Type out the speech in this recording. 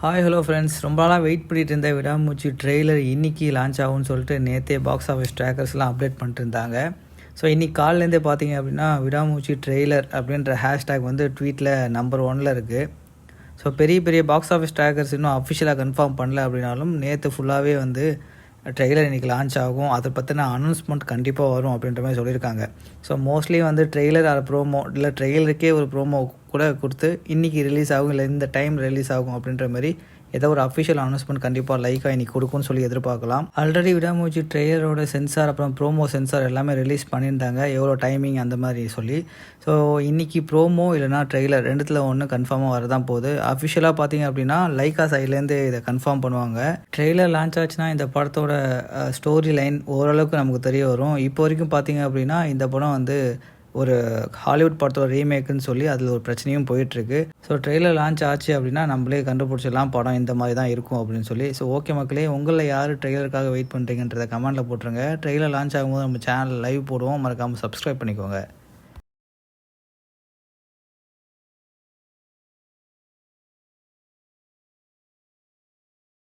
Hi hello friends, ரொம்ப நாளாக wait பண்ணிட்டு இருந்த விடாமுயற்சி ட்ரெய்லர் இன்றைக்கி லான்ச் ஆகும்னு சொல்லிட்டு நேற்றே பாக்ஸ் ஆஃபீஸ் ட்ராக்கர்ஸ்லாம் அப்டேட் பண்ணிட்டு இருந்தாங்க. ஸோ இன்றைக்கி காலிலேருந்தே பார்த்தீங்க அப்படின்னா விடாமுயற்சி ட்ரெய்லர் அப்படின்ற ஹேஷ்டேக் வந்து ட்வீட்டில் நம்பர் 1ல் இருக்குது. ஸோ பெரிய பெரிய பாக்ஸ் ஆஃபீஸ் ட்ராக்கர்ஸ் இன்னும் அஃபிஷியலாக கன்ஃபார்ம் பண்ணல அப்படின்னாலும் நேற்று ஃபுல்லாகவே வந்து ட்ரெய்லர் இன்றைக்கி லான்ச் ஆகும், அதை பற்றின அனௌன்ஸ்மெண்ட் கண்டிப்பாக வரும் அப்படின்ற மாதிரி சொல்லியிருக்காங்க. ஸோ மோஸ்ட்லி வந்து ட்ரெய்லர் அது ப்ரோமோ இல்லை ட்ரெய்லருக்கே ஒரு ப்ரோமோ கூட கொடுத்து இன்றைக்கி ரிலீஸ் ஆகும் இல்லை இந்த டைம் ரிலீஸ் ஆகும் அப்படின்ற மாதிரி ஏதோ ஒரு அஃபிஷியல் அனௌன்ஸ்மெண்ட் கண்டிப்பாக லைக்காக இன்றைக்கி கொடுக்கும்னு சொல்லி எதிர்பார்க்கலாம். ஆல்ரெடி விடாமுயற்சி ட்ரெய்லரோட சென்சார் அப்புறம் ப்ரோமோ சென்சார் எல்லாமே ரிலீஸ் பண்ணியிருந்தாங்க, எவ்வளோ டைமிங் அந்த மாதிரி சொல்லி. ஸோ இன்றைக்கி ப்ரோமோ இல்லைனா ட்ரெய்லர் ரெண்டுத்தில் ஒன்று கன்ஃபார்மாக வரதான் போகுது. அஃபிஷியலாக பார்த்தீங்க அப்படின்னா லைக்கா சைட்லேருந்து இதை கன்ஃபார்ம் பண்ணுவாங்க. ட்ரெய்லர் லான்ச் ஆச்சுன்னா இந்த படத்தோட ஸ்டோரி லைன் ஓரளவுக்கு நமக்கு தெரிய வரும். இப்போ வரைக்கும் பார்த்தீங்க அப்படின்னா இந்த படம் வந்து ஒரு ஹாலிவுட் படத்தோட ரீமேக்குன்னு சொல்லி அதில் ஒரு பிரச்சனையும் போயிட்டுருக்கு. ஸோ ட்ரெய்லர் லான்ச் ஆச்சு அப்படின்னா நம்மளே கண்டுபிடிச்சிடலாம் படம் இந்த மாதிரி தான் இருக்கும் அப்படின்னு சொல்லி. ஸோ ஓகே மக்களே, உங்களில் யார் ட்ரெய்லருக்காக வெயிட் பண்ணுறீங்கன்றதை கமெண்ட்டில் போட்டுருங்க. ட்ரெய்லர் லான்ச் ஆகும்போது நம்ம சேனல் லைவ் போடுவோம், மறக்காமல் சப்ஸ்கிரைப் பண்ணிக்கோங்க.